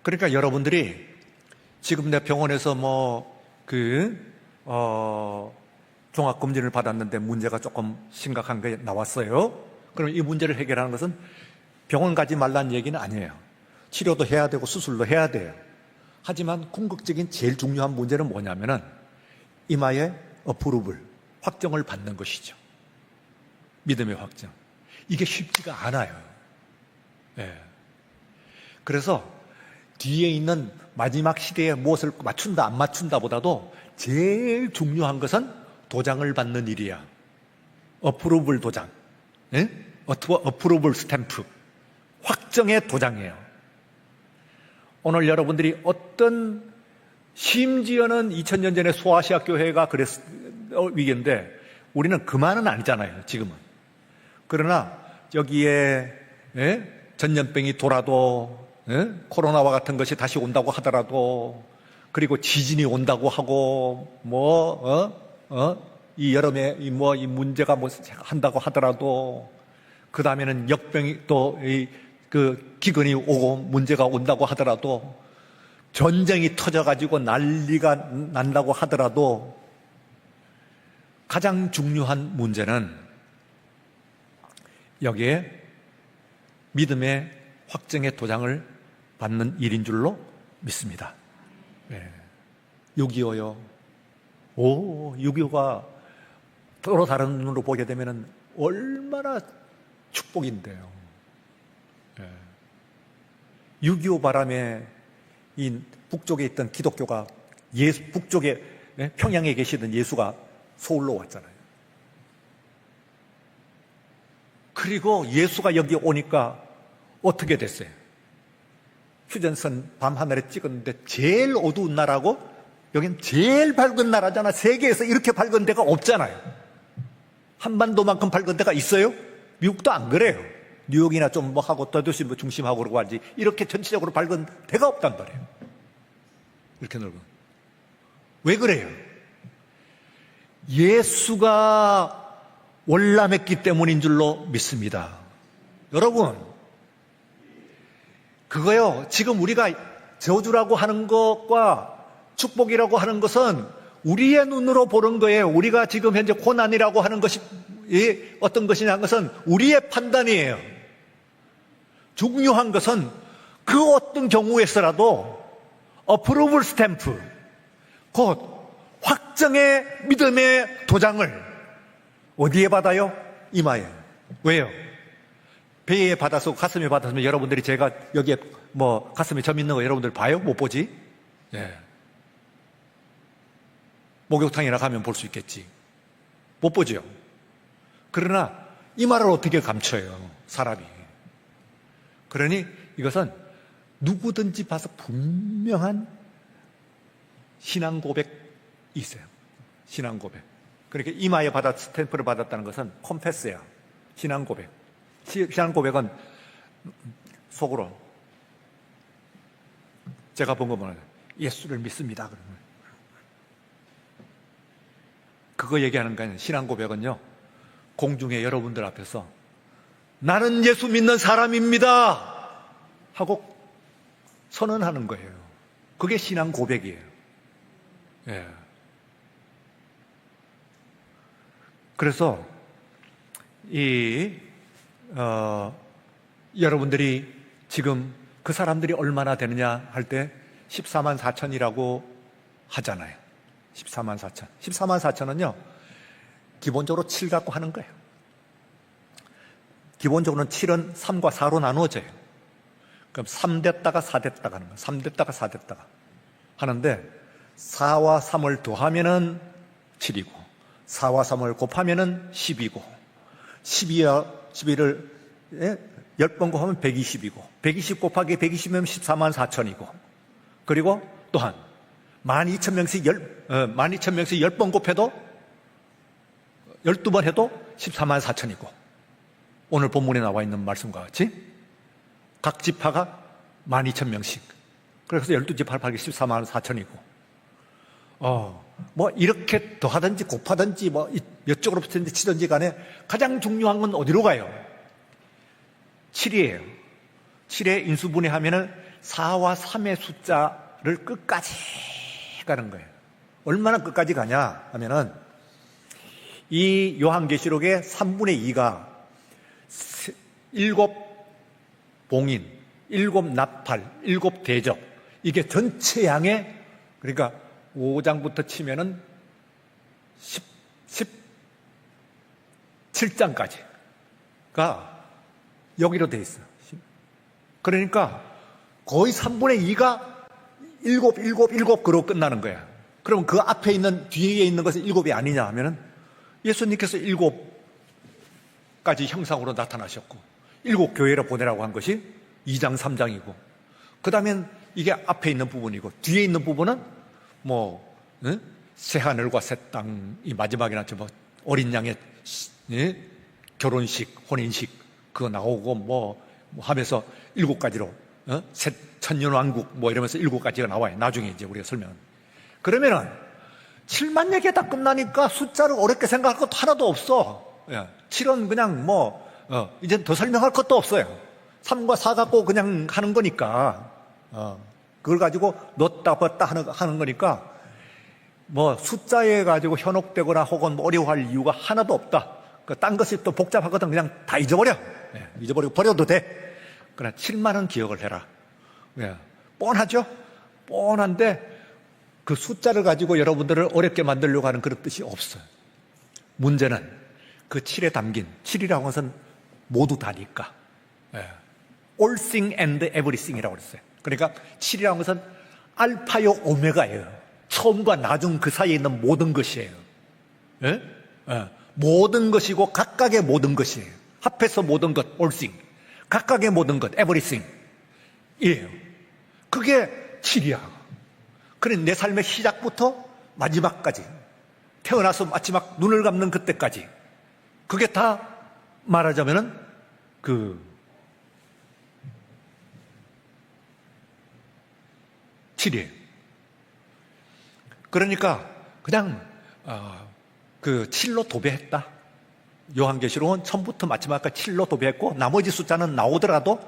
Speaker 1: 그러니까 여러분들이 지금 내 병원에서 종합검진을 받았는데 문제가 조금 심각한 게 나왔어요. 그럼 이 문제를 해결하는 것은 병원 가지 말라는 얘기는 아니에요. 치료도 해야 되고 수술도 해야 돼요. 하지만 궁극적인 제일 중요한 문제는 뭐냐면은 이마에 어프루블, 확정을 받는 것이죠. 믿음의 확정. 이게 쉽지가 않아요. 예. 그래서 뒤에 있는 마지막 시대에 무엇을 맞춘다 안 맞춘다 보다도 제일 중요한 것은 도장을 받는 일이야. 어프루블 도장. 예? 어프루블 스탬프. 확정의 도장이에요. 오늘 여러분들이 어떤, 심지어는 2000년 전에 소아시아 교회가 위기인데 우리는 그만은 아니잖아요. 지금은. 그러나 여기에 전염병이 돌아도, 코로나와 같은 것이 다시 온다고 하더라도, 그리고 지진이 온다고 하고 이 여름에 이 문제가 한다고 하더라도, 그 다음에는 역병이 또 그 기근이 오고 문제가 온다고 하더라도, 전쟁이 터져가지고 난리가 난다고 하더라도, 가장 중요한 문제는 여기에 믿음의 확정의 도장을 받는 일인 줄로 믿습니다. 6.25요. 6.25가 서로 다른 눈으로 보게 되면 얼마나 축복인데요. 6.25 바람에 이 북쪽에 있던 기독교가 북쪽에 평양에 계시던 예수가 서울로 왔잖아요. 그리고 예수가 여기 오니까 어떻게 됐어요? 휴전선 밤하늘에 찍었는데 제일 어두운 날하고 여긴 제일 밝은 나라잖아. 세계에서 이렇게 밝은 데가 없잖아요. 한반도만큼 밝은 데가 있어요? 미국도 안 그래요. 뉴욕이나 좀 뭐 하고 더도시 뭐 중심하고 그러고 하지 이렇게 전체적으로 밝은 데가 없단 말이에요. 이렇게 넓은. 왜 그래요? 예수가 월남했기 때문인 줄로 믿습니다. 여러분, 그거요, 지금 우리가 저주라고 하는 것과 축복이라고 하는 것은 우리의 눈으로 보는 거예요. 우리가 지금 현재 고난이라고 하는 것이 어떤 것이냐 하는 것은 우리의 판단이에요. 중요한 것은 그 어떤 경우에서라도 어프로블 스탬프, 곧 확정의 믿음의 도장을 어디에 받아요? 이마에. 왜요? 배에 받아서 가슴에 받았으면 여러분들이 제가 여기에 뭐 가슴에 점 있는 거 여러분들 봐요? 못 보지? 예. 목욕탕이나 가면 볼 수 있겠지. 못 보죠. 그러나 이마를 어떻게 감춰요? 사람이. 그러니 이것은 누구든지 봐서 분명한 신앙 고백이 있어요. 신앙 고백. 그러니까 이마에 스탬프를 받았다는 것은 컴패스야. 신앙 고백. 신앙 고백은 속으로 제가 본 거 보면 예수를 믿습니다. 그러면 그거 얘기하는 거 아니에요. 신앙 고백은요, 공중에 여러분들 앞에서 나는 예수 믿는 사람입니다 하고 선언하는 거예요. 그게 신앙 고백이에요. 예. 그래서 여러분들이 지금 그 사람들이 얼마나 되느냐 할 때 14만 4천이라고 하잖아요. 14만 4천. 14만 4천은요, 기본적으로 7 갖고 하는 거예요. 기본적으로는 7은 3과 4로 나누어져요. 그럼 3됐다가 4됐다가 하는 거예요. 3됐다가 4됐다가 하는데 4와 3을 더하면은 7이고 4와 3을 곱하면은 10이고 12를 10번 곱하면 120이고 120 곱하기 120이면 14만 4천이고 그리고 또한 12,000명씩 10번 곱해도 12번 해도 14만 4천이고 오늘 본문에 나와 있는 말씀과 같이 각 지파가 12,000명씩 그래서 12지파 합하기 14만 4천이고 뭐 이렇게 더하든지 곱하든지 뭐 이쪽으로 붙든지 치든지 간에 가장 중요한 건 어디로 가요? 7이에요. 7에 인수분해하면은 4와 3의 숫자를 끝까지 가는 거예요. 얼마나 끝까지 가냐 하면은 이 요한계시록의 3분의 2가 7 봉인, 7 나팔, 7 대접 이게 전체 양의 그러니까 5장부터 치면은 17장까지가 여기로 돼 있어요. 그러니까 거의 3분의 2가 7 그로 끝나는 거야. 그럼 그 앞에 있는 뒤에 있는 것은 7이 아니냐 하면은 예수님께서 7가지 형상으로 나타나셨고 7 교회를 보내라고 한 것이 2장 3장이고 그 다음엔 이게 앞에 있는 부분이고 뒤에 있는 부분은 뭐 새하늘과 새 땅이 마지막에 뭐 어린 양의 결혼식 혼인식 그거 나오고 뭐 하면서 7가지로 새 천년왕국 뭐 이러면서 7가지가 나와요. 나중에 이제 우리가 설명은 그러면은 7만 얘기가 다 끝나니까 숫자를 어렵게 생각할 것도 하나도 없어. 7은 그냥 뭐 이제 더 설명할 것도 없어요. 3과 4 갖고 그냥 하는 거니까 그걸 가지고 넣었다 벗다 하는 거니까 뭐 숫자에 가지고 현혹되거나 혹은 어려워할 이유가 하나도 없다. 딴 것이 또 복잡하거든 그냥 다 잊어버려. 잊어버리고 버려도 돼. 그러나 7만은 기억을 해라. 뻔하죠? 뻔한데 그 숫자를 가지고 여러분들을 어렵게 만들려고 하는 그런 뜻이 없어요. 문제는 그 7에 담긴 7이라고 것은 모두 다니까. All thing and everything이라고 그랬어요. 그러니까 7이라는 것은 알파요 오메가예요. 처음과 나중 그 사이에 있는 모든 것이에요. 모든 것이고 각각의 모든 것이에요. 합해서 모든 것, all thing. 각각의 모든 것, everything. 이에요. 그게 7이야. 그래, 내 삶의 시작부터 마지막까지, 태어나서 마지막 눈을 감는 그때까지, 그게 다 말하자면은 칠이에요. 그러니까 그냥 칠로 도배했다. 요한계시록은 처음부터 마지막까지 칠로 도배했고, 나머지 숫자는 나오더라도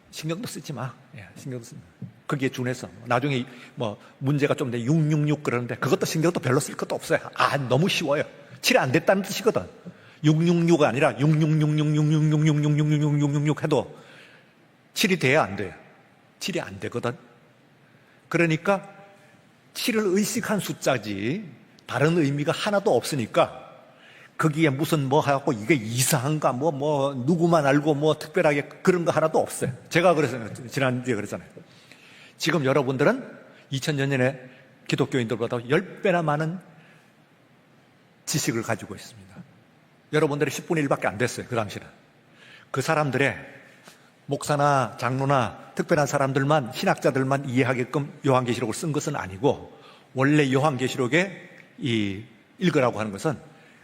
Speaker 1: 신경도 쓰지 마. 예, 신경도 쓰지 마. 거기에 준해서 나중에 뭐 문제가 좀 돼 666 그러는데 그것도 신경도 별로 쓸 것도 없어요. 너무 쉬워요. 7이 안 됐다는 뜻이거든. 666가 아니라 6666666666666 해도 7이 돼야 안 돼요. 7이 안 되거든. 그러니까 7을 의식한 숫자지 다른 의미가 하나도 없으니까 거기에 무슨 뭐 하고 이게 이상한가 뭐 누구만 알고 뭐 특별하게 그런 거 하나도 없어요. 제가 그랬어요. 지난주에 그랬잖아요. 지금 여러분들은 2000년 전에 기독교인들보다 10배나 많은 지식을 가지고 있습니다. 여러분들의 10분의 1밖에 안 됐어요. 그 당시는. 그 사람들의 목사나 장로나 특별한 사람들만, 신학자들만 이해하게끔 요한계시록을 쓴 것은 아니고, 원래 요한계시록에 읽으라고 하는 것은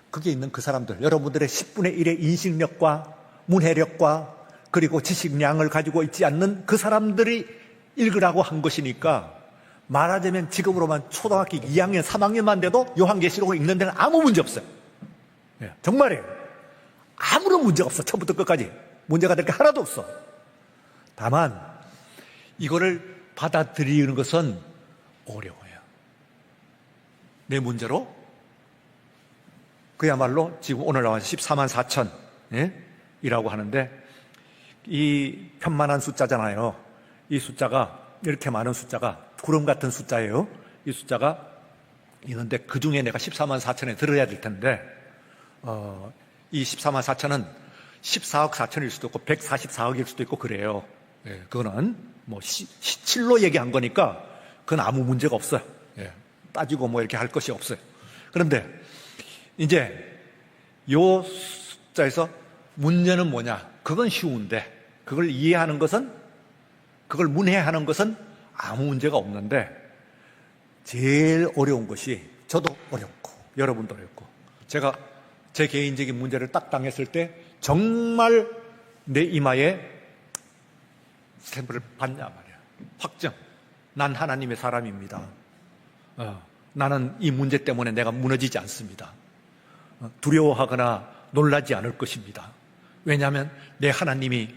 Speaker 1: 거기에 있는 그 사람들, 여러분들의 10분의 1의 인식력과 문해력과 그리고 지식량을 가지고 있지 않는 그 사람들이 읽으라고 한 것이니까, 말하자면 지금으로만 초등학교 2학년, 3학년만 돼도 요한계시록을 읽는 데는 아무 문제 없어요. 정말이에요. 아무런 문제가 없어. 처음부터 끝까지 문제가 될 게 하나도 없어. 다만 이거를 받아들이는 것은 어려워요. 내 문제로 그야말로 지금 오늘 나와서 14만 4천 이라고 하는데, 이 편만한 숫자잖아요. 이 숫자가, 이렇게 많은 숫자가 구름 같은 숫자예요. 이 숫자가 있는데 그 중에 내가 14만 4천에 들어야 될 텐데, 이 14만 4천은 14억 4천일 수도 있고 144억일 수도 있고 그래요. 그거는 뭐 7로 얘기한 거니까 그건 아무 문제가 없어요. 따지고 뭐 이렇게 할 것이 없어요. 그런데 이제 요 숫자에서 문제는 뭐냐? 그건 쉬운데, 그걸 이해하는 것은, 그걸 문해하는 것은 아무 문제가 없는데, 제일 어려운 것이, 저도 어렵고 여러분도 어렵고, 제가 제 개인적인 문제를 딱 당했을 때 정말 내 이마에 스탬프를 받냐 말이야. 확정. 난 하나님의 사람입니다. 나는 이 문제 때문에 내가 무너지지 않습니다. 두려워하거나 놀라지 않을 것입니다. 왜냐하면 내 하나님이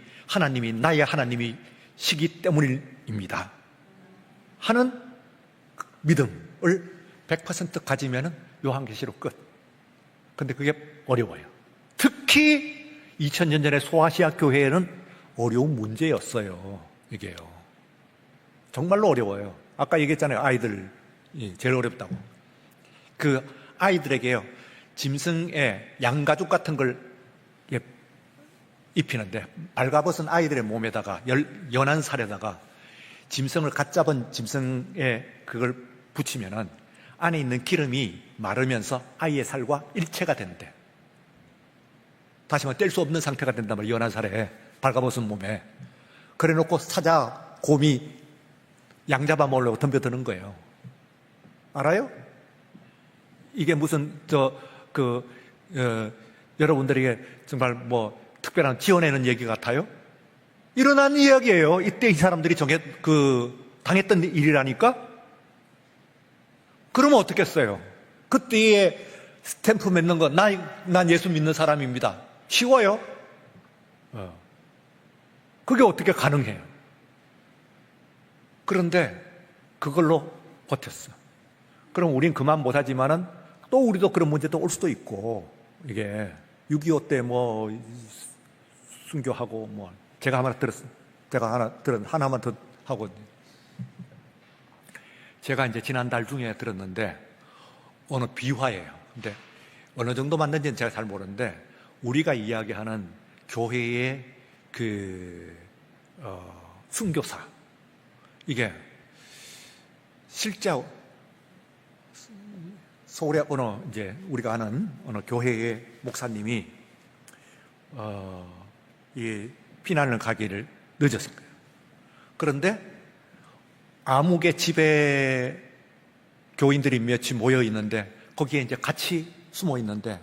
Speaker 1: 나의 하나님이시기 때문입니다 하는 믿음을 100% 가지면 요한계시록 끝. 근데 그게 어려워요. 특히 2000년 전에 소아시아 교회에는 어려운 문제였어요. 이게요. 정말로 어려워요. 아까 얘기했잖아요. 아이들 제일 어렵다고. 그 아이들에게요, 짐승의 양가죽 같은 걸 입히는데, 발가벗은 아이들의 몸에다가 연한 살에다가 짐승을 갓 잡은 짐승에 그걸 붙이면은 안에 있는 기름이 마르면서 아이의 살과 일체가 된대. 다시 말해 뗄 수 없는 상태가 된단 말이에요. 연한 살에 발가벗은 몸에. 그래 놓고 사자, 곰이 양 잡아 먹으려고 덤벼드는 거예요. 알아요? 이게 무슨 여러분들에게 정말 뭐 특별한 지어내는 얘기 같아요? 일어난 이야기예요. 이때 이 사람들이 당했던 일이라니까? 그러면 어떻겠어요? 그때에 스탬프 맺는 거, 난 예수 믿는 사람입니다. 쉬워요? 그게 어떻게 가능해요? 그런데 그걸로 버텼어. 그럼 우린 그만 못하지만은 또 우리도 그런 문제도 올 수도 있고, 이게 6.25 때 뭐 순교하고 뭐 제가 하나만 더 하고, 제가 이제 지난달 중에 들었는데 어느 비화예요. 근데 어느 정도 맞는지는 제가 잘 모르는데, 우리가 이야기하는 교회의 순교사, 이게 실제 서울의 이제 우리가 아는 어느 교회의 목사님이 이 피난을 가기를 늦었을 거예요. 그런데 암흑의 지배 교인들이 몇이 모여 있는데 거기에 이제 같이 숨어 있는데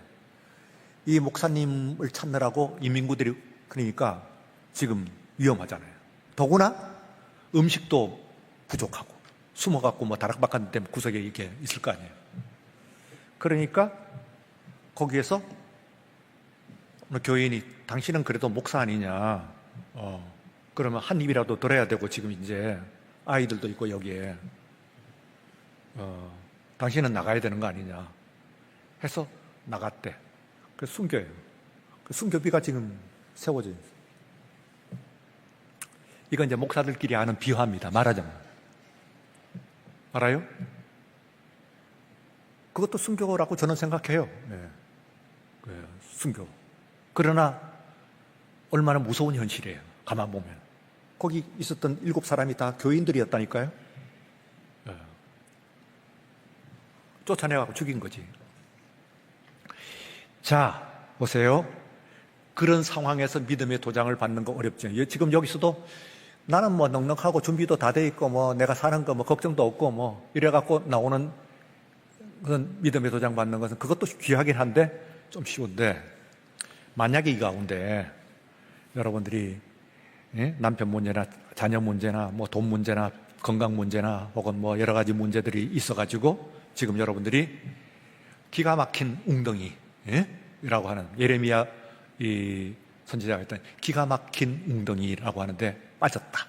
Speaker 1: 이 목사님을 찾느라고 인민구들이 그러니까 지금 위험하잖아요. 더구나 음식도 부족하고 숨어갖고 뭐 다락방 때문에 구석에 이렇게 있을 거 아니에요. 그러니까 거기에서 어느 교인이 당신은 그래도 목사 아니냐, 그러면 한 입이라도 들어야 되고 지금 이제 아이들도 있고 여기에 당신은 나가야 되는 거 아니냐 해서 나갔대. 그 순교예요. 그 순교비가 지금 세워져 있어요. 이건 이제 목사들끼리 아는 비화입니다. 말하자면. 알아요? 그것도 순교라고 저는 생각해요. 네. 순교. 그러나 얼마나 무서운 현실이에요. 가만 보면. 거기 있었던 7사람이 다 교인들이었다니까요. 네. 쫓아내가고 죽인 거지. 자, 보세요. 그런 상황에서 믿음의 도장을 받는 거 어렵죠. 지금 여기서도 나는 뭐 넉넉하고 준비도 다 돼 있고 뭐 내가 사는 거 뭐 걱정도 없고 뭐 이래갖고 나오는 그런 믿음의 도장 받는 것은 그것도 귀하긴 한데 좀 쉬운데, 만약에 이 가운데 여러분들이 남편 문제나 자녀 문제나 뭐 돈 문제나 건강 문제나 혹은 뭐 여러 가지 문제들이 있어가지고 지금 여러분들이 기가 막힌 웅덩이라고 하는, 예레미야 이 선지자가 했던 기가 막힌 웅덩이라고 하는데 빠졌다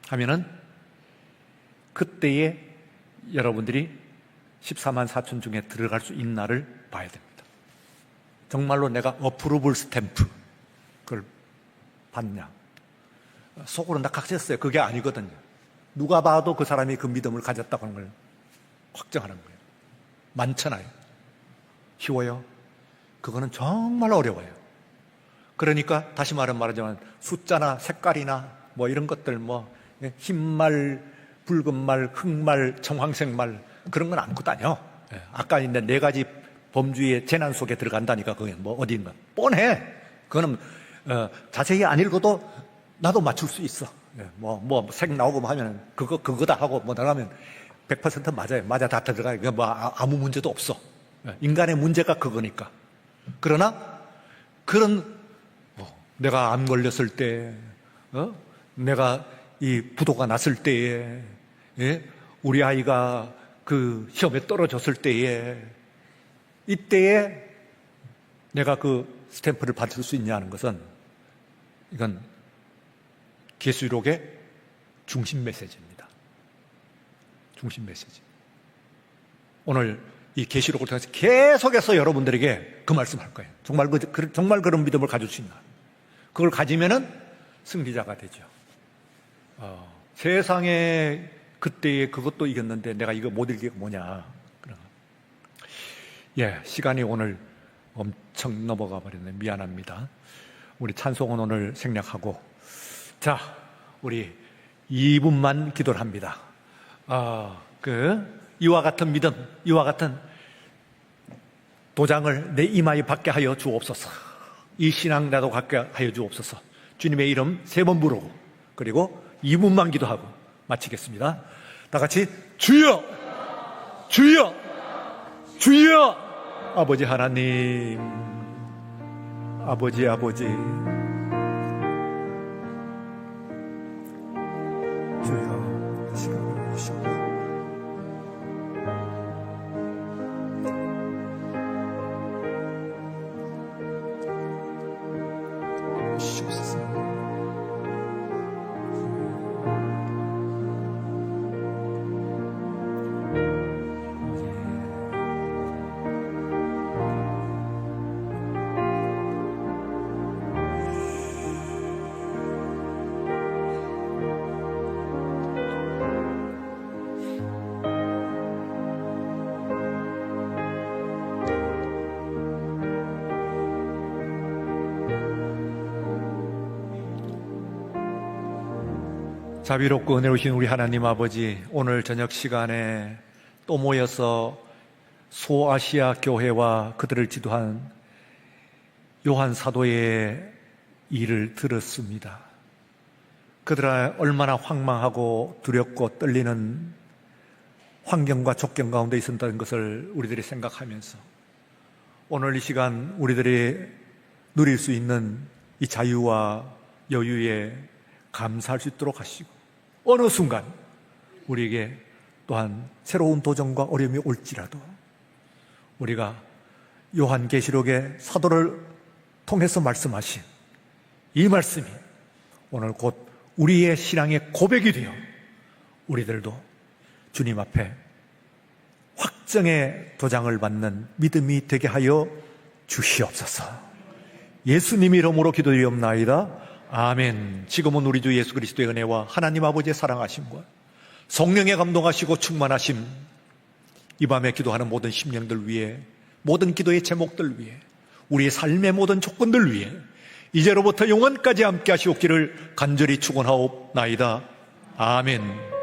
Speaker 1: 하면은 그때에 여러분들이 14만 4천 중에 들어갈 수 있는 날을 봐야 됩니다. 정말로 내가 어프로블 스탬프 그걸 받냐. 속으로 낙각했어요. 그게 아니거든요. 누가 봐도 그 사람이 그 믿음을 가졌다고 하는 걸 확정하는 거예요. 많잖아요. 쉬워요? 그거는 정말 어려워요. 그러니까 다시 말하자면 숫자나 색깔이나 뭐 이런 것들 뭐 흰말, 붉은말, 흑말, 청황색말 그런 건 안고 다녀. 아까 있는 4가지 범주의 재난 속에 들어간다니까. 그게 뭐 어딘가 뻔해. 그거는 자세히 안 읽어도 나도 맞출 수 있어. 뭐 색 나오고 뭐 하면 그거다 하고 뭐 나가면 100% 맞아요. 맞아, 다 들어가요. 뭐 아무 문제도 없어. 인간의 문제가 그거니까. 그러나 그런 내가 암 걸렸을 때, 내가 이 부도가 났을 때에, 우리 아이가 그 시험에 떨어졌을 때에, 이때에 내가 그 스탬프를 받을 수 있냐는 것은 이건 계시록의 중심 메시지입니다. 중심 메시지. 오늘 이 계시록을 통해서 계속해서 여러분들에게 그 말씀할 거예요. 정말 그런 믿음을 가질 수 있나? 그걸 가지면은 승리자가 되죠. 세상에 그때에 그것도 이겼는데 내가 이거 못 이기게 뭐냐? 시간이 오늘 엄청 넘어가 버렸네. 미안합니다. 우리 찬송은 오늘 생략하고, 자, 우리 2분만 기도를 합니다. 이와 같은 믿음, 이와 같은 도장을 내 이마에 받게 하여 주옵소서. 이 신앙 나도 갖게 하여 주옵소서. 주님의 이름 3번 부르고 그리고 2분만 기도하고 마치겠습니다. 다 같이 주여, 주여, 주여. 아버지 하나님, 아버지 주여, 시간을 주시옵소서. 자비롭고 은혜로우신 우리 하나님 아버지, 오늘 저녁 시간에 또 모여서 소아시아 교회와 그들을 지도한 요한 사도의 일을 들었습니다. 그들은 얼마나 황망하고 두렵고 떨리는 환경과 족경 가운데 있었다는 것을 우리들이 생각하면서 오늘 이 시간 우리들이 누릴 수 있는 이 자유와 여유에 감사할 수 있도록 하시고, 어느 순간 우리에게 또한 새로운 도전과 어려움이 올지라도 우리가 요한계시록의 사도를 통해서 말씀하신 이 말씀이 오늘 곧 우리의 신앙의 고백이 되어 우리들도 주님 앞에 확정의 도장을 받는 믿음이 되게 하여 주시옵소서. 예수님 이름으로 기도드리옵나이다. 아멘. 지금은 우리 주 예수 그리스도의 은혜와 하나님 아버지의 사랑하심과 성령의 감동하시고 충만하심, 이 밤에 기도하는 모든 심령들 위해, 모든 기도의 제목들 위해, 우리의 삶의 모든 조건들 위해 이제로부터 영원까지 함께 하시옵기를 간절히 축원하옵나이다. 아멘.